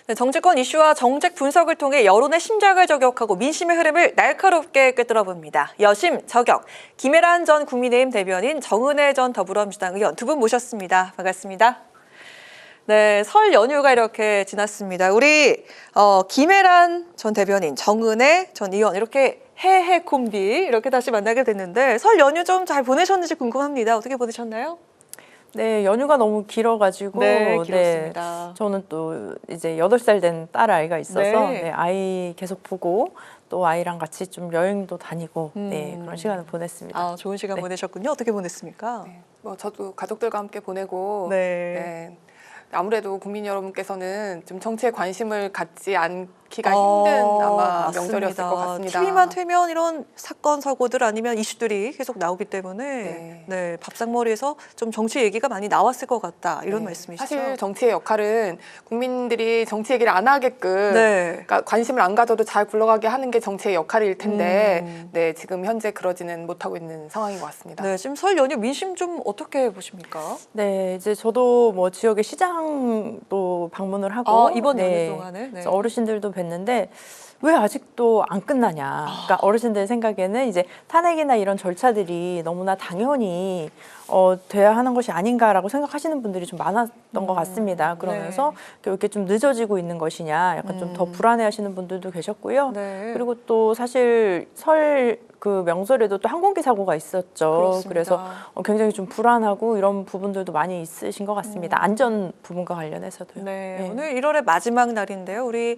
네, 정치권 이슈와 정책 분석을 통해 여론의 심장을 저격하고 민심의 흐름을 날카롭게 꿰뚫어봅니다. 여심 저격, 김혜란 전 국민의힘 대변인, 정은혜 전 더불어민주당 의원 두 분 모셨습니다. 반갑습니다. 네, 설 연휴가 이렇게 지났습니다. 우리 김혜란 전 대변인, 정은혜 전 의원 이렇게 해해 콤비 이렇게 다시 만나게 됐는데 설 연휴 좀 잘 보내셨는지 궁금합니다. 어떻게 보내셨나요? 네, 연휴가 너무 길어가지고 네, 길었습니다. 네, 저는 또 이제 8살 된 딸 아이가 있어서 네. 네, 아이 계속 보고 또 아이랑 같이 좀 여행도 다니고 네, 그런 시간을 보냈습니다. 아, 좋은 시간 네. 보내셨군요. 어떻게 보냈습니까? 네, 뭐 저도 가족들과 함께 보내고 네. 네, 아무래도 국민 여러분께서는 좀 정치에 관심을 갖지 않기가 힘든 아마 맞습니다. 명절이었을 것 같습니다. TV만 틀면 이런 사건 사고들 아니면 이슈들이 계속 나오기 때문에 네. 네, 밥상머리에서 좀 정치 얘기가 많이 나왔을 것 같다 이런 네, 말씀이시죠? 사실 정치의 역할은 국민들이 정치 얘기를 안 하게끔 네. 그러니까 관심을 안 가져도 잘 굴러가게 하는 게 정치의 역할일 텐데 네, 지금 현재 그러지는 못하고 있는 상황인 것 같습니다. 네, 지금 설 연휴 민심 좀 어떻게 보십니까? 네, 이제 저도 뭐 지역의 시장도 방문을 하고 이번 네, 연휴 동안에 네. 그래서 어르신들도 뵀는데 왜 아직도 안 끝나냐. 그러니까 어르신들 생각에는 이제 탄핵이나 이런 절차들이 너무나 당연히 돼야 하는 것이 아닌가라고 생각하시는 분들이 좀 많았던 것 같습니다. 그러면서 이렇게 좀 늦어지고 있는 것이냐, 약간 좀 더 불안해하시는 분들도 계셨고요. 네. 그리고 또 사실 설 그 명절에도 또 항공기 사고가 있었죠. 그렇습니다. 그래서 굉장히 좀 불안하고 이런 부분들도 많이 있으신 것 같습니다. 안전 부분과 관련해서도요. 네, 네. 오늘 1월의 마지막 날인데요. 우리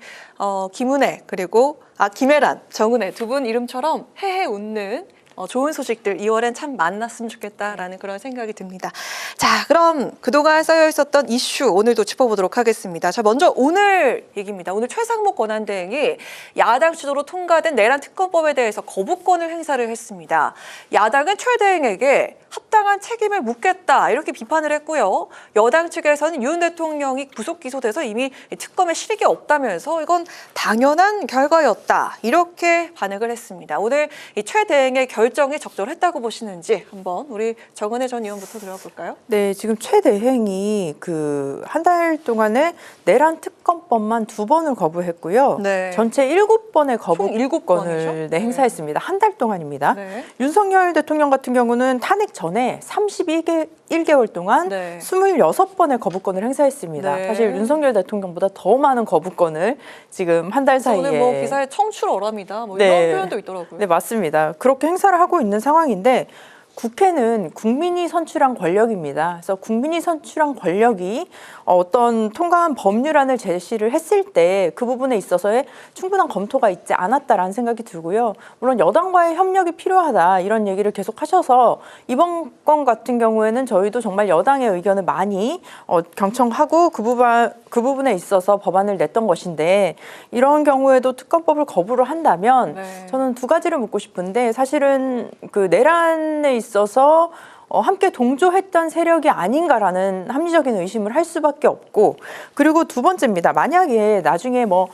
김은혜 그리고 김혜란, 정은혜 두 분 이름처럼 해해 웃는 좋은 소식들 2월엔 참 만났으면 좋겠다라는 그런 생각이 듭니다. 자, 그럼 그동안 쌓여 있었던 이슈 오늘도 짚어보도록 하겠습니다. 자, 먼저 오늘 얘기입니다. 오늘 최상목 권한대행이 야당 주도로 통과된 내란 특검법에 대해서 거부권을 행사를 했습니다. 야당은 최 대행에게 합당한 책임을 묻겠다 이렇게 비판을 했고요. 여당 측에서는 윤 대통령이 구속 기소돼서 이미 특검에 실익이 없다면서 이건 당연한 결과였다 이렇게 반응을 했습니다. 오늘 이 최 대행의 결정이 적절했다고 보시는지 한번 우리 정은혜 전 의원부터 들어볼까요? 네, 지금 최 대행이 그 한 달 동안에 내란 특검법만 2번을 거부했고요. 네. 전체 7번의 총 7번이죠? 거부권을 네. 행사했습니다. 한 달 동안입니다. 네. 윤석열 대통령 같은 경우는 탄핵 전에 31개월 동안 네. 26번의 거부권을 행사했습니다. 네. 사실 윤석열 대통령보다 더 많은 거부권을 지금 한 달 사이에 오늘 뭐 기사에 청출어람이다 뭐 네. 이런 표현도 있더라고요. 네, 맞습니다. 그렇게 행사를 하고 있는 상황인데 국회는 국민이 선출한 권력입니다. 그래서 국민이 선출한 권력이 어떤 통과한 법률안을 제시를 했을 때 그 부분에 있어서의 충분한 검토가 있지 않았다라는 생각이 들고요. 물론 여당과의 협력이 필요하다 이런 얘기를 계속 하셔서 이번 건 같은 경우에는 저희도 정말 여당의 의견을 많이 경청하고 그 부분에 있어서 법안을 냈던 것인데 이런 경우에도 특검법을 거부를 한다면 네. 저는 두 가지를 묻고 싶은데 사실은 그 내란에 있어서 함께 동조했던 세력이 아닌가라는 합리적인 의심을 할 수밖에 없고 그리고 두 번째입니다. 만약에 나중에 뭐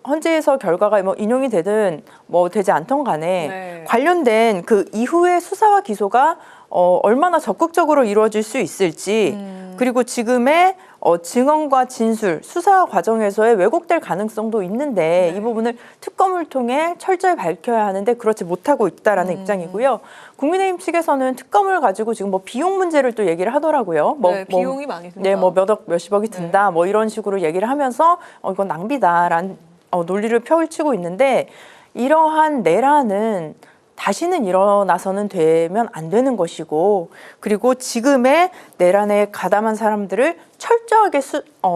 헌재에서 결과가 뭐 인용이 되든 뭐 되지 않던 간에 네. 관련된 그 이후의 수사와 기소가 얼마나 적극적으로 이루어질 수 있을지 그리고 지금의 증언과 진술, 수사 과정에서의 왜곡될 가능성도 있는데 이 부분을 특검을 통해 철저히 밝혀야 하는데 그렇지 못하고 있다라는 입장이고요. 국민의힘 측에서는 특검을 가지고 지금 뭐 비용 문제를 또 얘기를 하더라고요. 네, 비용이 많이 든다. 네, 뭐 몇십억이 든다, 뭐 이런 식으로 얘기를 하면서 이건 낭비다라는 논리를 펼치고 있는데 이러한 내란은 다시는 일어나서는 되면 안 되는 것이고 그리고 지금의 내란에 가담한 사람들을 철저하게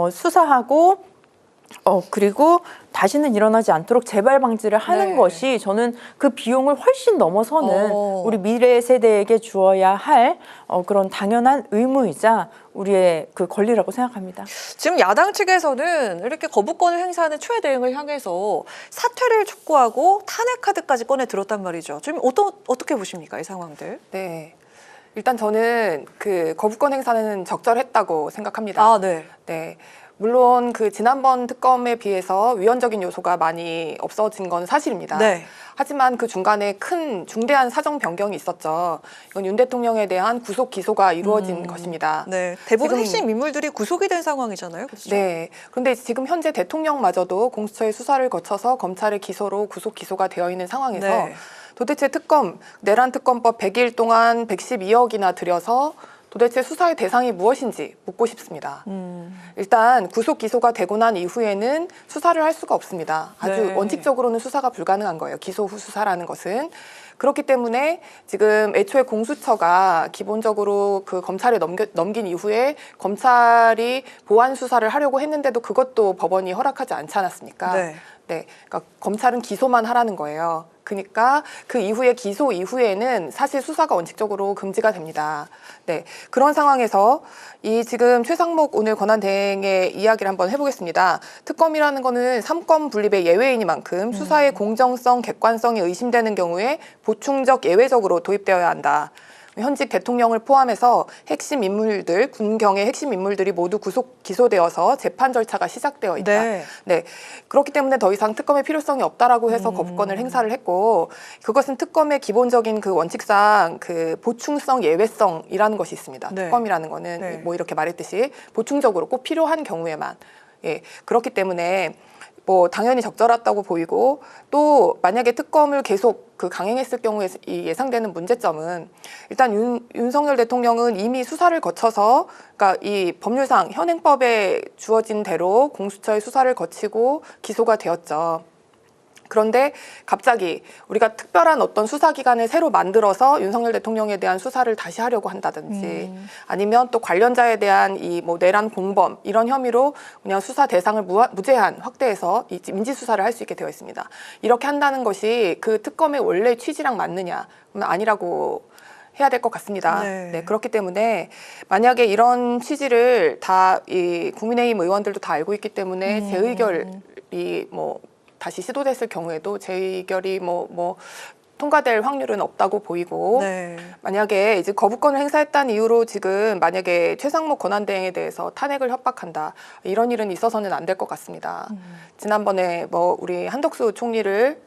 수사하고 그리고 다시는 일어나지 않도록 재발 방지를 하는 네. 것이 저는 그 비용을 훨씬 넘어서는 우리 미래 세대에게 주어야 할 그런 당연한 의무이자 우리의 그 권리라고 생각합니다. 지금 야당 측에서는 이렇게 거부권을 행사하는 최 대행을 향해서 사퇴를 촉구하고 탄핵 카드까지 꺼내 들었단 말이죠. 지금 어떻게 보십니까, 이 상황들? 네. 일단 저는 그 거부권 행사는 적절했다고 생각합니다. 아, 네. 네. 물론 그 지난번 특검에 비해서 위헌적인 요소가 많이 없어진 건 사실입니다. 네. 하지만 그 중간에 큰 중대한 사정 변경이 있었죠. 이건 윤 대통령에 대한 구속 기소가 이루어진 것입니다. 네. 대부분 지금- 핵심 인물들이 구속이 된 상황이잖아요. 그렇죠? 네. 그런데 지금 현재 대통령마저도 공수처의 수사를 거쳐서 검찰의 기소로 구속 기소가 되어 있는 상황에서 네. 도대체 내란 특검법 100일 동안 112억이나 들여서 도대체 수사의 대상이 무엇인지 묻고 싶습니다. 일단 구속 기소가 되고 난 이후에는 수사를 할 수가 없습니다. 아주 네. 원칙적으로는 수사가 불가능한 거예요. 기소 후 수사라는 것은. 그렇기 때문에 지금 애초에 공수처가 기본적으로 그 검찰에 넘긴 이후에 검찰이 보완 수사를 하려고 했는데도 그것도 법원이 허락하지 않지 않았습니까? 네. 네, 그러니까 검찰은 기소만 하라는 거예요. 그러니까 그 이후에 기소 이후에는 사실 수사가 원칙적으로 금지가 됩니다. 네, 그런 상황에서 이 지금 최상목 오늘 권한대행의 이야기를 한번 해보겠습니다. 특검이라는 거는 삼권 분립의 예외이니만큼 수사의 공정성, 객관성이 의심되는 경우에 보충적 예외적으로 도입되어야 한다. 현직 대통령을 포함해서 핵심 인물들, 군경의 핵심 인물들이 모두 구속 기소되어서 재판 절차가 시작되어 있다. 네. 네. 그렇기 때문에 더 이상 특검의 필요성이 없다라고 해서 거부권을 행사를 했고, 그것은 특검의 기본적인 그 원칙상 그 보충성, 예외성이라는 것이 있습니다. 네. 특검이라는 거는 네. 뭐 이렇게 말했듯이 보충적으로 꼭 필요한 경우에만. 예. 그렇기 때문에 뭐 당연히 적절하다고 보이고, 또 만약에 특검을 계속 그 강행했을 경우에 이 예상되는 문제점은 일단 윤석열 대통령은 이미 수사를 거쳐서, 그러니까 이 법률상 현행법에 주어진 대로 공수처의 수사를 거치고 기소가 되었죠. 그런데 갑자기 우리가 특별한 어떤 수사기관을 새로 만들어서 윤석열 대통령에 대한 수사를 다시 하려고 한다든지 아니면 또 관련자에 대한 이 뭐 내란 공범 이런 혐의로 그냥 수사 대상을 무제한 확대해서 이 민지수사를 할 수 있게 되어 있습니다. 이렇게 한다는 것이 그 특검의 원래 취지랑 맞느냐? 그러면 아니라고 해야 될 것 같습니다. 네. 네, 그렇기 때문에 만약에 이런 취지를 다 이 국민의힘 의원들도 다 알고 있기 때문에 재의결이 뭐 다시 시도됐을 경우에도 재의결이 뭐 통과될 확률은 없다고 보이고, 네. 만약에 이제 거부권을 행사했다는 이유로 지금 만약에 최상목 권한대행에 대해서 탄핵을 협박한다, 이런 일은 있어서는 안 될 것 같습니다. 지난번에 뭐 우리 한덕수 총리를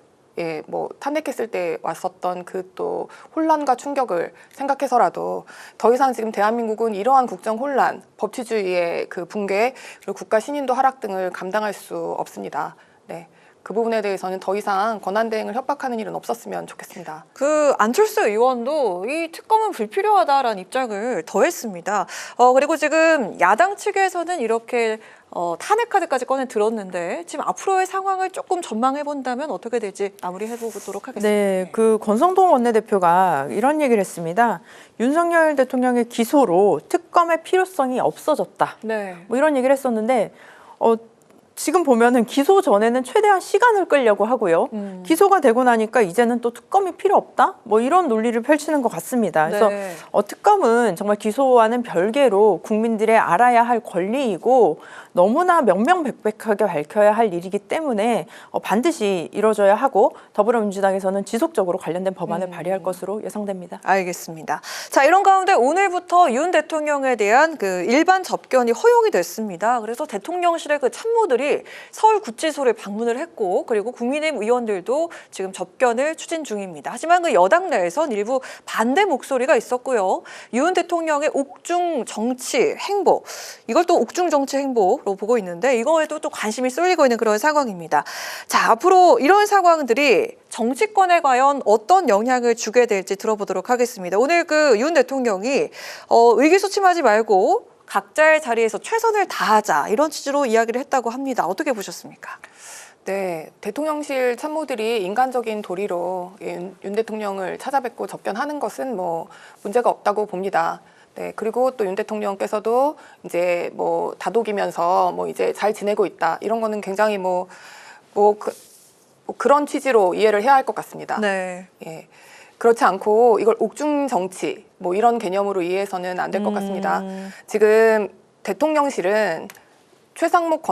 뭐 탄핵했을 때 왔었던 그 또 혼란과 충격을 생각해서라도 더 이상 지금 대한민국은 이러한 국정 혼란, 법치주의의 그 붕괴, 그리고 국가 신인도 하락 등을 감당할 수 없습니다. 네. 그 부분에 대해서는 더 이상 권한대행을 협박하는 일은 없었으면 좋겠습니다. 그 안철수 의원도 이 특검은 불필요하다라는 입장을 더했습니다. 그리고 지금 야당 측에서는 이렇게 탄핵 카드까지 꺼내 들었는데 지금 앞으로의 상황을 조금 전망해 본다면 어떻게 될지 마무리해 보도록 하겠습니다. 네, 그 권성동 원내대표가 이런 얘기를 했습니다. 윤석열 대통령의 기소로 특검의 필요성이 없어졌다. 네. 뭐 이런 얘기를 했었는데 지금 보면은 기소 전에는 최대한 시간을 끌려고 하고요. 기소가 되고 나니까 이제는 또 특검이 필요 없다? 뭐 이런 논리를 펼치는 것 같습니다. 그래서 네. 특검은 정말 기소와는 별개로 국민들의 알아야 할 권리이고 너무나 명명백백하게 밝혀야 할 일이기 때문에 반드시 이루어져야 하고 더불어민주당에서는 지속적으로 관련된 법안을 발의할 것으로 예상됩니다. 알겠습니다. 자, 이런 가운데 오늘부터 윤 대통령에 대한 그 일반 접견이 허용이 됐습니다. 그래서 대통령실의 그 참모들이 서울구치소를 방문을 했고, 그리고 국민의힘 의원들도 지금 접견을 추진 중입니다. 하지만 그 여당 내에선 일부 반대 목소리가 있었고요. 윤 대통령의 옥중 정치 행보, 이걸 또 옥중 정치 행보로 보고 있는데 이거에도 또 관심이 쏠리고 있는 그런 상황입니다. 자, 앞으로 이런 상황들이 정치권에 과연 어떤 영향을 주게 될지 들어보도록 하겠습니다. 오늘 그 윤 대통령이 의기소침하지 말고 각자의 자리에서 최선을 다하자, 이런 취지로 이야기를 했다고 합니다. 어떻게 보셨습니까? 네, 대통령실 참모들이 인간적인 도리로 윤 대통령을 찾아뵙고 접견하는 것은 뭐 문제가 없다고 봅니다. 네, 그리고 또 윤 대통령께서도 이제 뭐 다독이면서 뭐 이제 잘 지내고 있다, 이런 거는 굉장히 그런 취지로 이해를 해야 할 것 같습니다. 네. 예. 그렇지 않고 이걸 옥중 정치 뭐 이런 개념으로 이해해서는 안 될 것 같습니다. 지금 대통령실은 최상목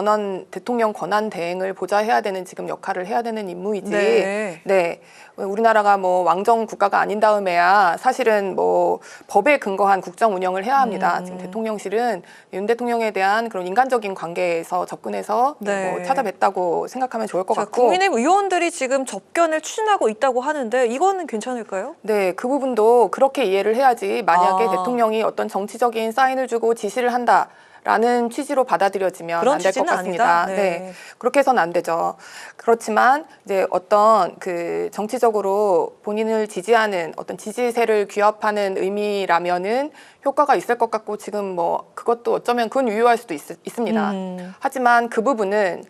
대통령 권한 대행을 보좌해야 되는 지금 역할을 해야 되는 임무이지. 네. 네. 우리나라가 뭐 왕정 국가가 아닌 다음에야 사실은 뭐 법에 근거한 국정 운영을 해야 합니다. 지금 대통령실은 윤 대통령에 대한 그런 인간적인 관계에서 접근해서 네. 뭐 찾아뵙다고 생각하면 좋을 것 자, 같고. 국민의힘 의원들이 지금 접견을 추진하고 있다고 하는데 이거는 괜찮을까요? 네, 그 부분도 그렇게 이해를 해야지 만약에 아. 대통령이 어떤 정치적인 사인을 주고 지시를 한다. 라는 취지로 받아들여지면 그런 안 될 것 취지는 같습니다. 아니다. 네. 네, 그렇게 해서는 안 되죠. 그렇지만 이제 어떤 그 정치적으로 본인을 지지하는 어떤 지지세를 규합하는 의미라면은 효과가 있을 것 같고 지금 뭐 그것도 어쩌면 그건 유효할 수도 있습니다. 하지만 그 부분은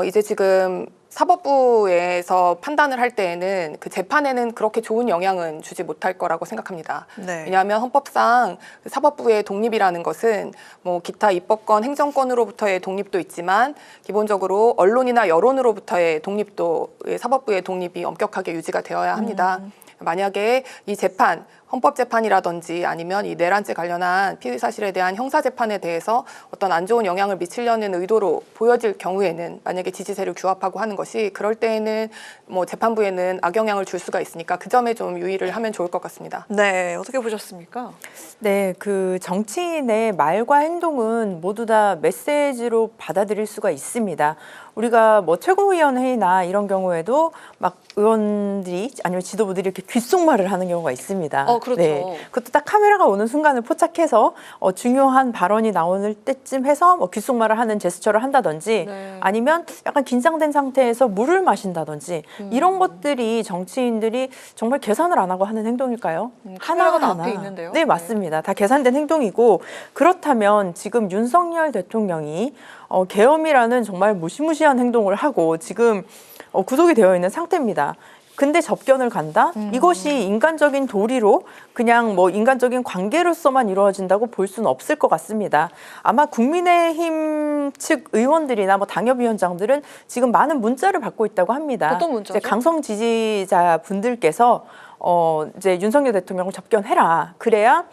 이제 지금 사법부에서 판단을 할 때에는 그 재판에는 그렇게 좋은 영향은 주지 못할 거라고 생각합니다. 네. 왜냐하면 헌법상 사법부의 독립이라는 것은 뭐 기타 입법권, 행정권으로부터의 독립도 있지만 기본적으로 언론이나 여론으로부터의 독립도 사법부의 독립이 엄격하게 유지가 되어야 합니다. 만약에 이 재판, 헌법재판이라든지 아니면 이 내란죄 관련한 피의 사실에 대한 형사재판에 대해서 어떤 안 좋은 영향을 미치려는 의도로 보여질 경우에는 만약에 지지세를 규합하고 하는 것이 그럴 때에는 뭐 재판부에는 악영향을 줄 수가 있으니까 그 점에 좀 유의를 하면 좋을 것 같습니다. 네, 어떻게 보셨습니까? 네, 그 정치인의 말과 행동은 모두 다 메시지로 받아들일 수가 있습니다. 우리가 뭐 최고위원회의나 이런 경우에도 막 의원들이 아니면 지도부들이 이렇게 귓속말을 하는 경우가 있습니다. 그렇죠. 네, 그것도 딱 카메라가 오는 순간을 포착해서 중요한 발언이 나오는 때쯤 해서 뭐 귓속말을 하는 제스처를 한다든지 네. 아니면 약간 긴장된 상태에서 물을 마신다든지 이런 것들이 정치인들이 정말 계산을 안 하고 하는 행동일까요? 카메라가 다 하나하나. 앞에 있는데요. 네, 맞습니다. 다 계산된 행동이고 그렇다면 지금 윤석열 대통령이 계엄이라는 정말 무시무시한 행동을 하고 지금 구속이 되어 있는 상태입니다. 근데 접견을 간다? 이것이 인간적인 도리로 그냥 뭐 인간적인 관계로서만 이루어진다고 볼 수는 없을 것 같습니다. 아마 국민의힘 측 의원들이나 뭐 당협위원장들은 지금 많은 문자를 받고 있다고 합니다. 어떤 문자죠? 이제 강성 지지자 분들께서 이제 윤석열 대통령을 접견해라. 그래야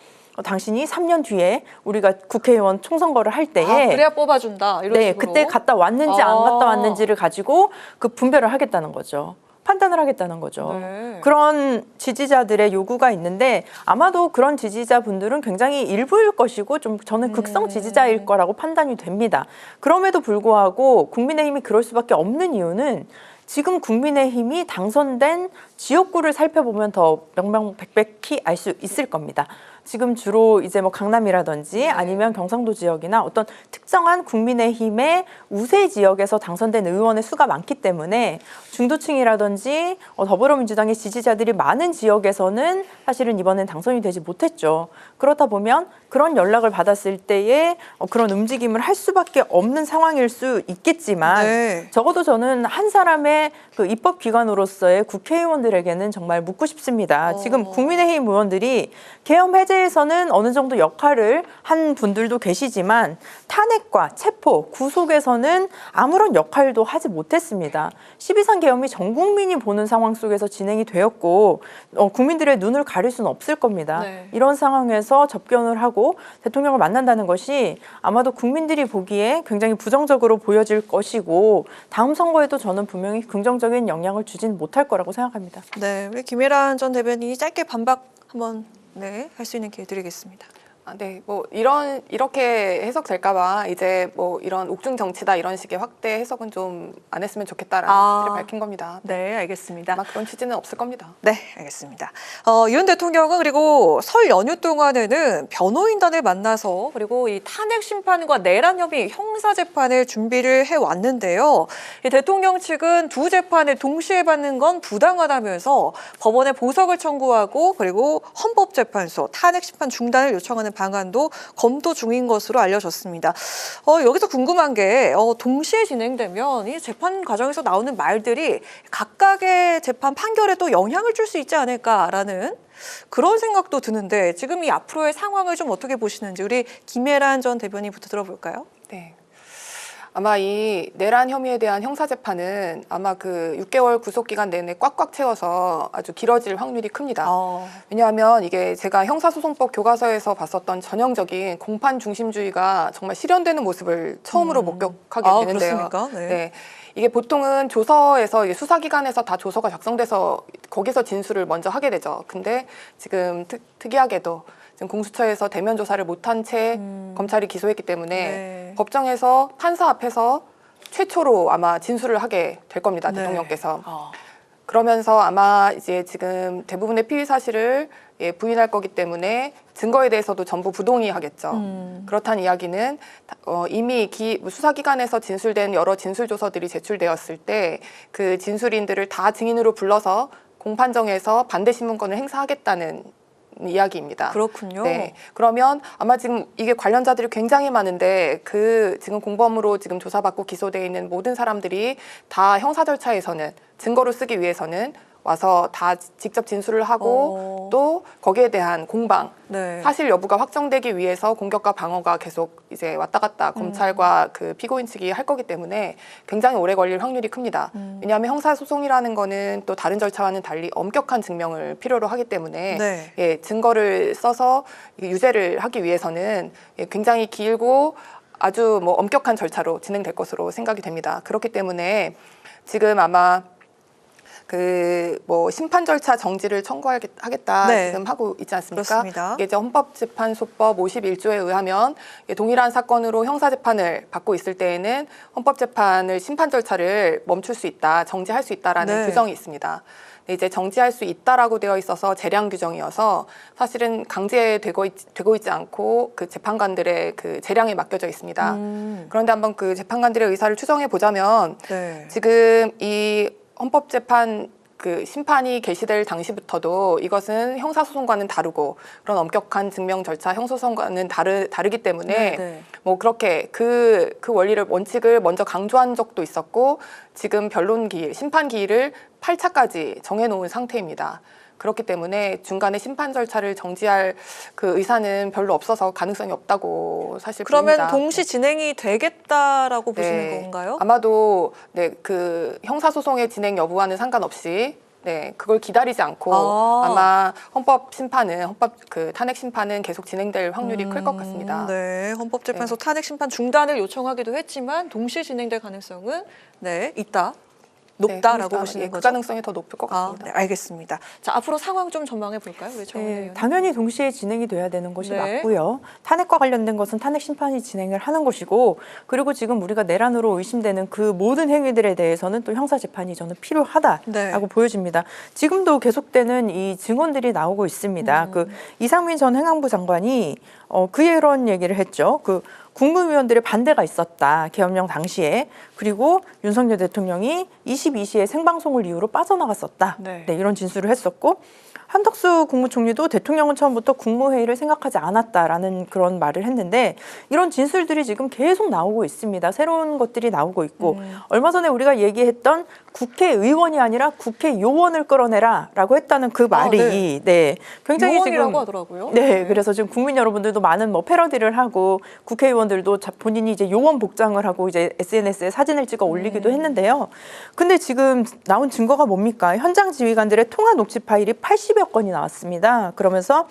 당신이 3년 뒤에 우리가 국회의원 총선거를 할 때에 그래야 뽑아준다. 이런 네, 식으로. 그때 갔다 왔는지 안 갔다 왔는지를 가지고 그 분별을 하겠다는 거죠. 판단을 하겠다는 거죠. 네. 그런 지지자들의 요구가 있는데 아마도 그런 지지자분들은 굉장히 일부일 것이고 좀 저는 극성 지지자일 거라고 판단이 됩니다. 그럼에도 불구하고 국민의힘이 그럴 수밖에 없는 이유는 지금 국민의힘이 당선된 지역구를 살펴보면 더 명명백백히 알 수 있을 겁니다. 지금 주로 이제 뭐 강남이라든지 아니면 경상도 지역이나 어떤 특정한 국민의힘의 우세 지역에서 당선된 의원의 수가 많기 때문에 중도층이라든지 더불어민주당의 지지자들이 많은 지역에서는 사실은 이번엔 당선이 되지 못했죠. 그렇다 보면 그런 연락을 받았을 때에 그런 움직임을 할 수밖에 없는 상황일 수 있겠지만 네. 적어도 저는 한 사람의 그 입법기관으로서의 국회의원들에게는 정말 묻고 싶습니다. 지금 국민의힘 의원들이 계엄 해제에서는 어느 정도 역할을 한 분들도 계시지만 탄핵과 체포, 구속에서는 아무런 역할도 하지 못했습니다. 12.3 계엄이 전 국민이 보는 상황 속에서 진행이 되었고 국민들의 눈을 가릴 수는 없을 겁니다. 네. 이런 상황에서 접견을 하고 대통령을 만난다는 것이 아마도 국민들이 보기에 굉장히 부정적으로 보여질 것이고 다음 선거에도 저는 분명히 긍정적인 영향을 주진 못할 거라고 생각합니다. 네, 우리 김혜란 전 대변인이 짧게 반박 한번 할 수 있는 기회 드리겠습니다. 네, 뭐 이렇게 해석될까봐 이제 뭐 이런 옥중 정치다 이런 식의 확대 해석은 좀 안 했으면 좋겠다라는 취지를 밝힌 겁니다. 네, 알겠습니다. 아마 그런 취지는 없을 겁니다. 네, 알겠습니다. 윤 대통령은 그리고 설 연휴 동안에는 변호인단을 만나서 그리고 이 탄핵 심판과 내란 혐의 형사 재판을 준비를 해 왔는데요. 이 대통령 측은 두 재판을 동시에 받는 건 부당하다면서 법원에 보석을 청구하고 그리고 헌법재판소 탄핵 심판 중단을 요청하는 방안도 검토 중인 것으로 알려졌습니다. 여기서 궁금한 게 동시에 진행되면 이 재판 과정에서 나오는 말들이 각각의 재판 판결에 또 영향을 줄 수 있지 않을까라는 그런 생각도 드는데 지금 이 앞으로의 상황을 좀 어떻게 보시는지 우리 김혜란 전 대변인부터 들어볼까요? 네. 아마 이 내란 혐의에 대한 형사재판은 아마 그 6개월 구속기간 내내 꽉꽉 채워서 아주 길어질 확률이 큽니다. 왜냐하면 이게 제가 형사소송법 교과서에서 봤었던 전형적인 공판 중심주의가 정말 실현되는 모습을 처음으로 목격하게 되는데요. 그렇습니까? 네. 이게 보통은 조서에서 이게 수사기관에서 다 조서가 작성돼서 거기서 진술을 먼저 하게 되죠. 근데 지금 특이하게도 지금 공수처에서 대면 조사를 못한 채 검찰이 기소했기 때문에 네. 법정에서 판사 앞에서 최초로 아마 진술을 하게 될 겁니다. 네. 대통령께서. 그러면서 아마 이제 지금 대부분의 피의 사실을 부인할 거기 때문에 증거에 대해서도 전부 부동의하겠죠. 그렇다는 이야기는 이미 수사기관에서 진술된 여러 진술조서들이 제출되었을 때 그 진술인들을 다 증인으로 불러서 공판정에서 반대 신문권을 행사하겠다는 이야기입니다. 그렇군요. 네. 그러면 아마 지금 이게 관련자들이 굉장히 많은데 그 지금 공범으로 지금 조사받고 기소되어 있는 모든 사람들이 다 형사 절차에서는 증거로 쓰기 위해서는 와서 다 직접 진술을 하고 또 거기에 대한 공방, 네. 사실 여부가 확정되기 위해서 공격과 방어가 계속 이제 왔다 갔다 검찰과 그 피고인 측이 할 거기 때문에 굉장히 오래 걸릴 확률이 큽니다. 왜냐하면 형사소송이라는 거는 또 다른 절차와는 달리 엄격한 증명을 필요로 하기 때문에 네. 예, 증거를 써서 유죄를 하기 위해서는 굉장히 길고 아주 뭐 엄격한 절차로 진행될 것으로 생각이 됩니다. 그렇기 때문에 지금 아마 그 뭐 심판 절차 정지를 청구하겠다 네. 지금 하고 있지 않습니까? 그렇습니다. 이게 이제 헌법재판소법 51조에 의하면 동일한 사건으로 형사재판을 받고 있을 때에는 헌법재판을 심판 절차를 멈출 수 있다, 정지할 수 있다라는 네. 규정이 있습니다. 이제 정지할 수 있다라고 되어 있어서 재량 규정이어서 사실은 강제되고 있지 않고 그 재판관들의 그 재량에 맡겨져 있습니다. 그런데 한번 그 재판관들의 의사를 추정해 보자면 네. 지금 이 헌법재판 그 심판이 개시될 당시부터도 이것은 형사소송과는 다르고 그런 엄격한 증명 절차 형사소송과는 다르기 때문에 네. 뭐 그렇게 그 원칙을 먼저 강조한 적도 있었고 지금 변론 기일, 심판 기일을 8차까지 정해놓은 상태입니다. 그렇기 때문에 중간에 심판 절차를 정지할 그 의사는 별로 없어서 가능성이 없다고 사실 그러면 보입니다. 동시 진행이 되겠다라고 보시는 네. 건가요? 아마도 네, 그 형사소송의 진행 여부와는 상관없이 네, 그걸 기다리지 않고 아마 헌법 그 탄핵 심판은 계속 진행될 확률이 클 것 같습니다. 네, 헌법재판소 탄핵 심판 중단을 요청하기도 했지만 동시에 진행될 가능성은 있다. 높다라고 네, 보시는 그 거죠? 가능성이 더 높을 것 같습니다. 네, 알겠습니다. 자, 앞으로 상황 좀 전망해 볼까요? 우리 정은혜 의원님. 당연히 동시에 진행이 돼야 되는 것이 네. 맞고요. 탄핵과 관련된 것은 탄핵 심판이 진행을 하는 것이고, 그리고 지금 우리가 내란으로 의심되는 그 모든 행위들에 대해서는 또 형사 재판이 저는 필요하다라고 네. 보여집니다. 지금도 계속되는 이 증언들이 나오고 있습니다. 그 이상민 전 행안부 장관이 이런 얘기를 했죠. 그 국무위원들의 반대가 있었다. 계엄령 당시에. 그리고 윤석열 대통령이 22시에 생방송을 이유로 빠져나갔었다. 네. 이런 진술을 했었고, 한덕수 국무총리도 대통령은 처음부터 국무회의를 생각하지 않았다라는 그런 말을 했는데, 이런 진술들이 지금 계속 나오고 있습니다. 새로운 것들이 나오고 있고, 얼마 전에 우리가 얘기했던 국회의원이 아니라 국회요원을 끌어내라라고 했다는 그 말이 굉장히 요원이라고 지금 하더라고요. 그래서 지금 국민 여러분들도 많은 패러디를 하고 국회의원들도 본인이 이제 요원 복장을 하고 이제 SNS에 사진을 찍어 올리기도 했는데요. 근데 지금 나온 증거가 뭡니까? 현장 지휘관들의 통화 녹취 파일이 80여 건이 나왔습니다. 그러면서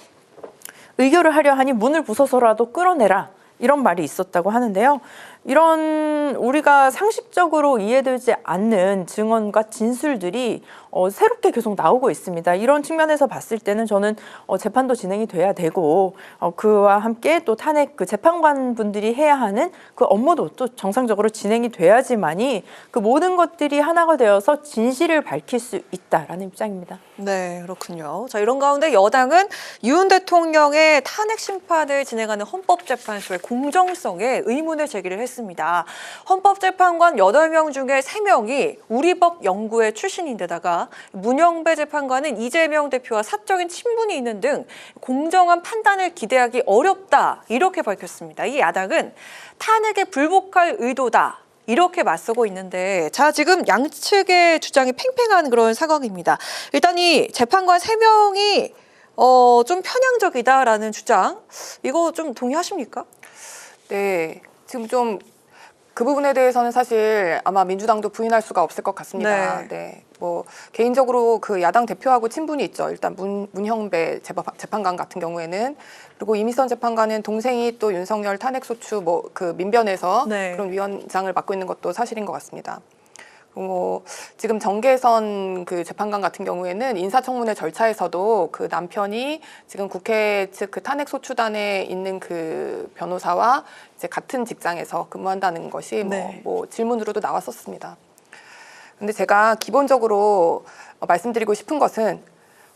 의결을 하려 하니 문을 부숴서라도 끌어내라. 이런 말이 있었다고 하는데요. 이런 우리가 상식적으로 이해되지 않는 증언과 진술들이 새롭게 계속 나오고 있습니다. 이런 측면에서 봤을 때는 저는 재판도 진행이 돼야 되고 그와 함께 또 탄핵 그 재판관 분들이 해야 하는 그 업무도 또 정상적으로 진행이 돼야지만이 그 모든 것들이 하나가 되어서 진실을 밝힐 수 있다라는 입장입니다. 네, 그렇군요. 자, 이런 가운데 여당은 윤 대통령의 탄핵 심판을 진행하는 헌법재판소의 공정성에 의문을 제기를 했습니다. 헌법재판관 8명 중에 3명이 우리법 연구회 출신인데다가 문영배 재판관은 이재명 대표와 사적인 친분이 있는 등 공정한 판단을 기대하기 어렵다. 이렇게 밝혔습니다. 이 야당은 탄핵에 불복할 의도다. 이렇게 맞서고 있는데, 자, 지금 양측의 주장이 팽팽한 그런 상황입니다. 일단 이 재판관 3명이 좀 편향적이다라는 주장, 이거 좀 동의하십니까? 네, 지금 좀 그 부분에 대해서는 사실 아마 민주당도 부인할 수가 없을 것 같습니다. 네. 네. 뭐 개인적으로 그 야당 대표하고 친분이 있죠. 일단 문형배 재판관 같은 경우에는, 그리고 이미선 재판관은 동생이 또 윤석열 탄핵소추 뭐 그 민변에서 네. 그런 위원장을 맡고 있는 것도 사실인 것 같습니다. 그리고 지금 정계선 그 재판관 같은 경우에는 인사청문회 절차에서도 그 남편이 지금 국회 측 그 탄핵소추단에 있는 그 변호사와 이제 같은 직장에서 근무한다는 것이 네. 뭐 질문으로도 나왔었습니다. 근데 제가 기본적으로 말씀드리고 싶은 것은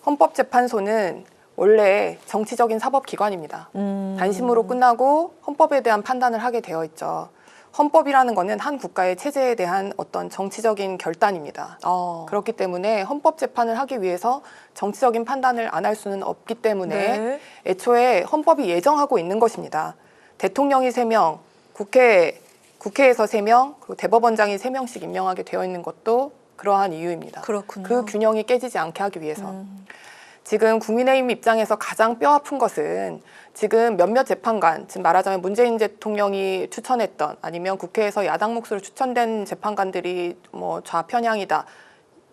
헌법재판소는 원래 정치적인 사법기관입니다. 단심으로 끝나고 헌법에 대한 판단을 하게 되어 있죠. 헌법이라는 것은 한 국가의 체제에 대한 어떤 정치적인 결단입니다. 그렇기 때문에 헌법 재판을 하기 위해서 정치적인 판단을 안 할 수는 없기 때문에 네. 애초에 헌법이 예정하고 있는 것입니다. 대통령이 3명, 국회에서 3명, 그리고 대법원장이 3명씩 임명하게 되어 있는 것도 그러한 이유입니다. 그렇군요. 그 균형이 깨지지 않게 하기 위해서. 지금 국민의힘 입장에서 가장 뼈아픈 것은 지금 몇몇 재판관, 지금 말하자면 문재인 대통령이 추천했던, 아니면 국회에서 야당 몫으로 추천된 재판관들이 뭐 좌편향이다,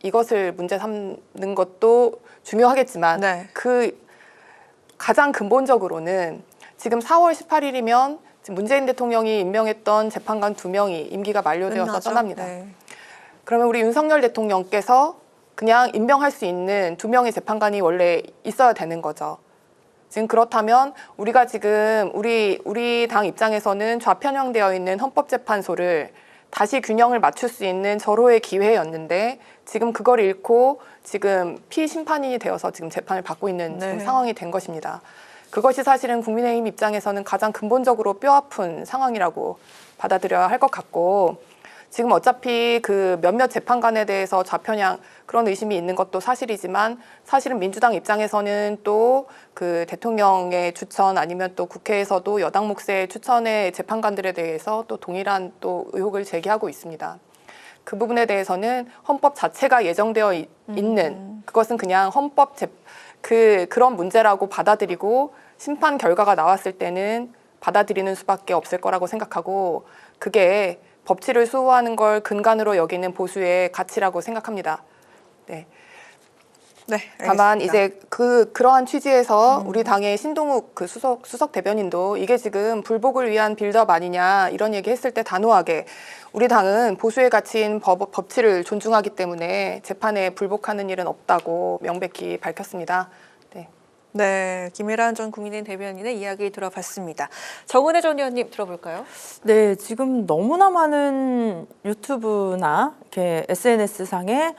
이것을 문제 삼는 것도 중요하겠지만 네. 그 가장 근본적으로는 지금 4월 18일이면 지금 문재인 대통령이 임명했던 재판관 2명이 임기가 만료되어서 끝나죠? 떠납니다. 네. 그러면 우리 윤석열 대통령께서 그냥 임명할 수 있는 2명의 재판관이 원래 있어야 되는 거죠. 지금 그렇다면 우리가 지금 우리 당 입장에서는 좌편향되어 있는 헌법재판소를 다시 균형을 맞출 수 있는 절호의 기회였는데, 지금 그걸 잃고 지금 피심판인이 되어서 지금 재판을 받고 있는 지금 네. 상황이 된 것입니다. 그것이 사실은 국민의힘 입장에서는 가장 근본적으로 뼈아픈 상황이라고 받아들여야 할 것 같고, 지금 어차피 그 몇몇 재판관에 대해서 좌편향 그런 의심이 있는 것도 사실이지만, 사실은 민주당 입장에서는 또 그 대통령의 추천, 아니면 또 국회에서도 여당 몫의 추천의 재판관들에 대해서 또 동일한 또 의혹을 제기하고 있습니다. 그 부분에 대해서는 헌법 자체가 예정되어 있는, 그것은 그냥 그런 문제라고 받아들이고 심판 결과가 나왔을 때는 받아들이는 수밖에 없을 거라고 생각하고, 그게 법치를 수호하는 걸 근간으로 여기는 보수의 가치라고 생각합니다. 네. 네, 다만 알겠습니다. 이제 그러한 취지에서 우리 당의 신동욱 그 수석 대변인도 이게 지금 불복을 위한 빌드업 아니냐 이런 얘기 했을 때 단호하게, 우리 당은 보수의 가치인 법치를 존중하기 때문에 재판에 불복하는 일은 없다고 명백히 밝혔습니다. 네. 네, 김혜란 전 국민의힘 대변인의 이야기 들어봤습니다. 정은혜 전 의원님 들어볼까요? 네, 지금 너무나 많은 유튜브나 이렇게 SNS 상에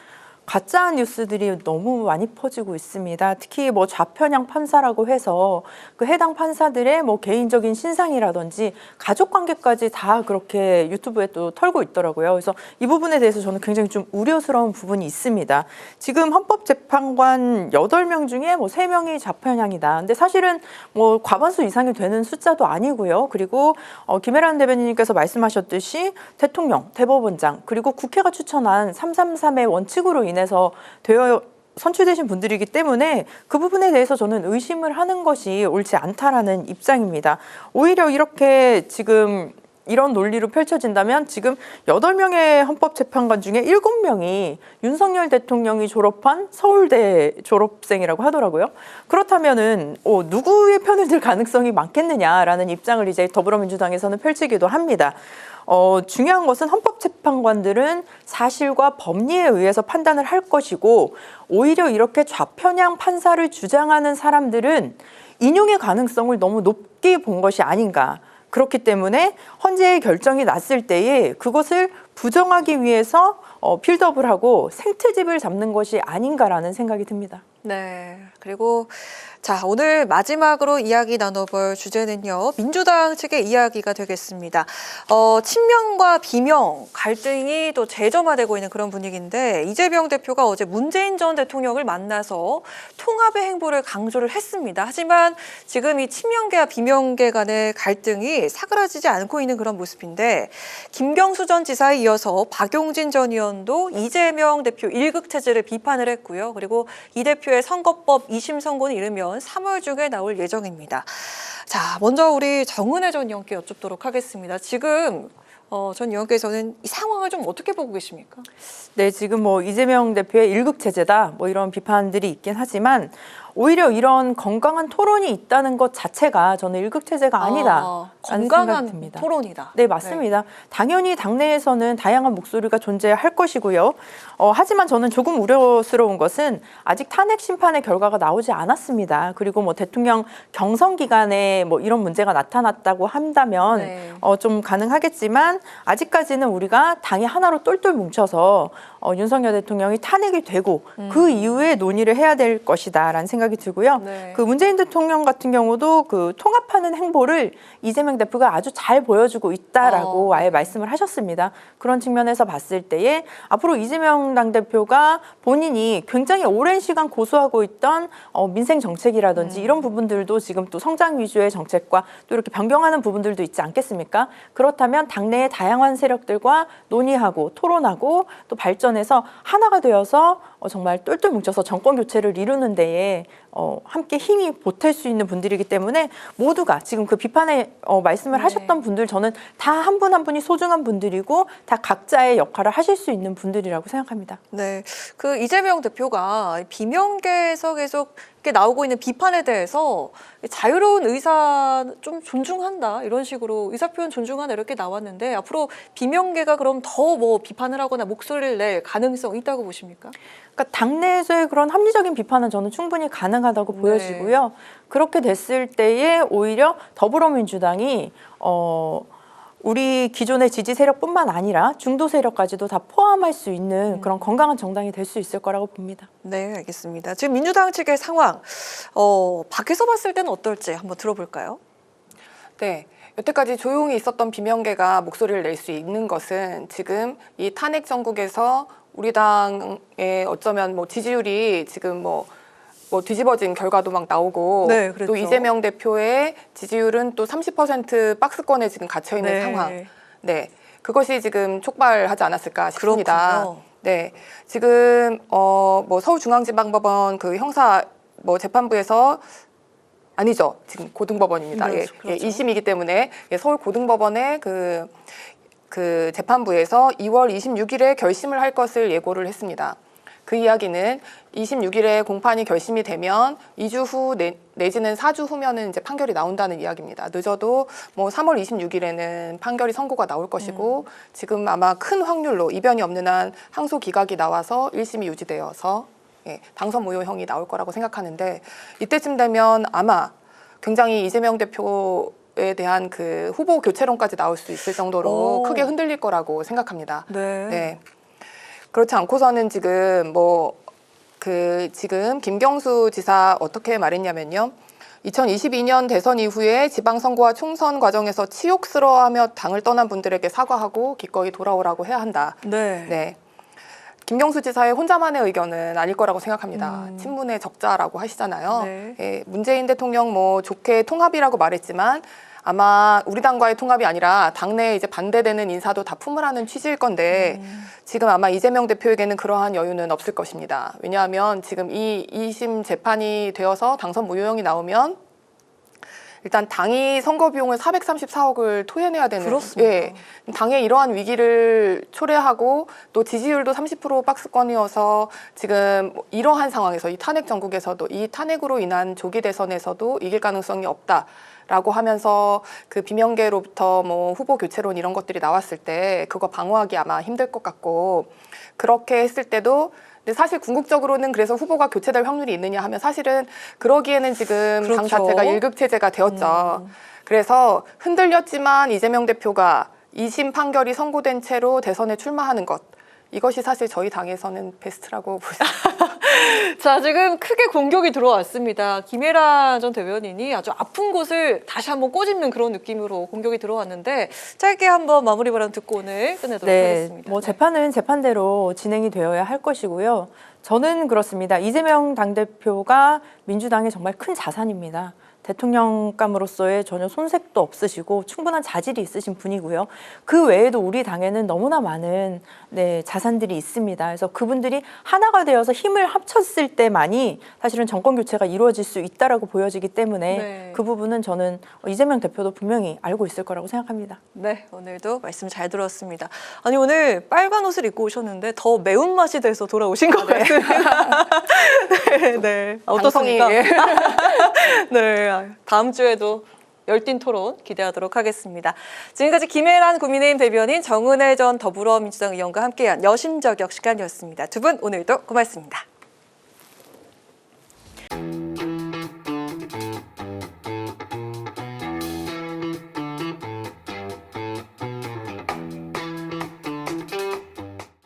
가짜 뉴스들이 너무 많이 퍼지고 있습니다. 특히 뭐 좌편향 판사라고 해서 그 해당 판사들의 뭐 개인적인 신상이라든지 가족 관계까지 다 그렇게 유튜브에 또 털고 있더라고요. 그래서 이 부분에 대해서 저는 굉장히 좀 우려스러운 부분이 있습니다. 지금 헌법재판관 8명 중에 뭐 3명이 좌편향이다. 근데 사실은 뭐 과반수 이상이 되는 숫자도 아니고요. 그리고 김혜란 대변인님께서 말씀하셨듯이 대통령, 대법원장, 그리고 국회가 추천한 333의 원칙으로 인해서 선출되신 분들이기 때문에 그 부분에 대해서 저는 의심을 하는 것이 옳지 않다라는 입장입니다. 오히려 이렇게 지금 이런 논리로 펼쳐진다면 지금 8명의 헌법재판관 중에 7명이 윤석열 대통령이 졸업한 서울대 졸업생이라고 하더라고요. 그렇다면은 누구의 편을 들 가능성이 많겠느냐라는 입장을 이제 더불어민주당에서는 펼치기도 합니다. 중요한 것은 헌법재판관들은 사실과 법리에 의해서 판단을 할 것이고, 오히려 이렇게 좌편향 판사를 주장하는 사람들은 인용의 가능성을 너무 높게 본 것이 아닌가. 그렇기 때문에 헌재의 결정이 났을 때에 그것을 부정하기 위해서 필드업을 하고 생트집을 잡는 것이 아닌가라는 생각이 듭니다. 네, 그리고 자, 오늘 마지막으로 이야기 나눠볼 주제는요, 민주당 측의 이야기가 되겠습니다. 친명과 비명 갈등이 또 재점화되고 있는 그런 분위기인데, 이재명 대표가 어제 문재인 전 대통령을 만나서 통합의 행보를 강조를 했습니다. 하지만 지금 이 친명계와 비명계 간의 갈등이 사그라지지 않고 있는 그런 모습인데, 김경수 전 지사에 이어서 박용진 전 의원도 이재명 대표 일극체제를 비판을 했고요. 그리고 이 대표의 선거법 2심 선고는 이르면 3월 중에 나올 예정입니다. 자, 먼저 우리 정은혜 전 의원께 여쭙도록 하겠습니다. 지금 전 의원께서는 이 상황을 좀 어떻게 보고 계십니까? 네, 지금 뭐 이재명 대표의 일극체제다 뭐 이런 비판들이 있긴 하지만 오히려 이런 건강한 토론이 있다는 것 자체가 저는 일극체제가 아니다. 건강한 토론이다. 네, 맞습니다. 당연히 당내에서는 다양한 목소리가 존재할 것이고요. 하지만 저는 조금 우려스러운 것은 아직 탄핵 심판의 결과가 나오지 않았습니다. 그리고 뭐 대통령 경선 기간에 뭐 이런 문제가 나타났다고 한다면 네. 좀 가능하겠지만 아직까지는 우리가 당이 하나로 똘똘 뭉쳐서 윤석열 대통령이 탄핵이 되고 그 이후에 논의를 해야 될 것이다라는 생각이 들고요. 네. 그 문재인 대통령 같은 경우도 그 통합하는 행보를 이재명 대표가 아주 잘 보여주고 있다라고 아예 말씀을 하셨습니다. 그런 측면에서 봤을 때에 앞으로 이재명 당대표가 본인이 굉장히 오랜 시간 고수하고 있던 민생 정책이라든지 이런 부분들도 지금 또 성장 위주의 정책과 또 이렇게 변경하는 부분들도 있지 않겠습니까? 그렇다면 당내의 다양한 세력들과 논의하고 토론하고 또 발전해서 하나가 되어서 정말 똘똘 뭉쳐서 정권 교체를 이루는 데에 함께 힘이 보탤 수 있는 분들이기 때문에 모두가 지금 그 비판에 말씀을 하셨던 분들 저는 다 한 분 한 분이 소중한 분들이고 다 각자의 역할을 하실 수 있는 분들이라고 생각합니다. 네, 그 이재명 대표가 비명계에서 계속 이렇게 나오고 있는 비판에 대해서 자유로운 의사 좀 존중한다 이런 식으로 의사 표현 존중한다 이렇게 나왔는데 앞으로 비명계가 그럼 더 뭐 비판을 하거나 목소리를 낼 가능성 있다고 보십니까? 그러니까 당내에서의 그런 합리적인 비판은 저는 충분히 가능하다고 보여지고요. 그렇게 됐을 때에 오히려 더불어민주당이 우리 기존의 지지 세력뿐만 아니라 중도 세력까지도 다 포함할 수 있는 그런 건강한 정당이 될 수 있을 거라고 봅니다. 네, 알겠습니다. 지금 민주당 측의 상황 밖에서 봤을 때는 어떨지 한번 들어볼까요? 네. 여태까지 조용히 있었던 비명계가 목소리를 낼 수 있는 것은 지금 이 탄핵 정국에서 우리 당의 어쩌면 뭐 지지율이 지금 뭐 뒤집어진 결과도 막 나오고 네, 그랬죠. 또 이재명 대표의 지지율은 또 30% 박스권에 지금 갇혀 있는 네. 상황. 네. 그것이 지금 촉발하지 않았을까 싶습니다. 그렇군요. 네. 지금 뭐 서울중앙지방법원 그 형사 뭐 재판부에서 아니죠. 지금 고등법원입니다. 그렇죠, 예, 그렇죠. 2심이기 때문에 서울 고등법원의 그 재판부에서 2월 26일에 결심을 할 것을 예고를 했습니다. 그 이야기는 26일에 공판이 결심이 되면 2주 후 내지는 4주 후면은 이제 판결이 나온다는 이야기입니다. 늦어도 뭐 3월 26일에는 판결이 선고가 나올 것이고 지금 아마 큰 확률로 이변이 없는 한 항소 기각이 나와서 1심이 유지되어서 당선 무효형이 나올 거라고 생각하는데 이때쯤 되면 아마 굉장히 이재명 대표에 대한 그 후보 교체론까지 나올 수 있을 정도로 크게 흔들릴 거라고 생각합니다. 네. 그렇지 않고서는 지금 지금 김경수 지사 어떻게 말했냐면요. 2022년 대선 이후에 지방선거와 총선 과정에서 치욕스러워하며 당을 떠난 분들에게 사과하고 기꺼이 돌아오라고 해야 한다. 네. 김경수 지사의 혼자만의 의견은 아닐 거라고 생각합니다. 친문의 적자라고 하시잖아요. 네. 예, 문재인 대통령 뭐 좋게 통합이라고 말했지만 아마 우리 당과의 통합이 아니라 당내에 이제 반대되는 인사도 다 품으라는 취지일 건데 지금 아마 이재명 대표에게는 그러한 여유는 없을 것입니다. 왜냐하면 지금 이 2심 재판이 되어서 당선 무효형이 나오면 일단 당이 선거 비용을 434억을 토해내야 되는 그렇습니다. 예, 당의 이러한 위기를 초래하고 또 지지율도 30% 박스권이어서 지금 이러한 상황에서 이 탄핵 정국에서도 이 탄핵으로 인한 조기 대선에서도 이길 가능성이 없다라고 하면서 그 비명계로부터 뭐 후보 교체론 이런 것들이 나왔을 때 그거 방어하기 아마 힘들 것 같고 그렇게 했을 때도 근데 사실 궁극적으로는 그래서 후보가 교체될 확률이 있느냐 하면 사실은 그러기에는 지금 그렇죠. 당 자체가 일극체제가 되었죠. 그래서 흔들렸지만 이재명 대표가 2심 판결이 선고된 채로 대선에 출마하는 것. 이것이 사실 저희 당에서는 베스트라고 볼 수 있습니다. 자, 지금 크게 공격이 들어왔습니다. 김혜란 전 대변인이 아주 아픈 곳을 다시 한번 꼬집는 그런 느낌으로 공격이 들어왔는데 짧게 한번 마무리 발언 듣고 오늘 끝내도록 하겠습니다. 뭐 재판은 재판대로 진행이 되어야 할 것이고요. 저는 그렇습니다. 이재명 당대표가 민주당의 정말 큰 자산입니다. 대통령감으로서의 전혀 손색도 없으시고 충분한 자질이 있으신 분이고요. 그 외에도 우리 당에는 너무나 많은 자산들이 있습니다. 그래서 그분들이 하나가 되어서 힘을 합쳤을 때만이 사실은 정권 교체가 이루어질 수 있다라고 보여지기 때문에 네. 그 부분은 저는 이재명 대표도 분명히 알고 있을 거라고 생각합니다. 네, 오늘도 말씀 잘 들었습니다. 아니 오늘 빨간 옷을 입고 오셨는데 더 매운맛이 돼서 돌아오신 것 같습니다. 네, 네. 어떻습니까? 방송이, 예. 네, 다음 주에도 열띤 토론 기대하도록 하겠습니다. 지금까지 김혜란 국민의힘 대변인, 정은혜 전 더불어민주당 의원과 함께한 여심저격 시간이었습니다. 두 분 오늘도 고맙습니다.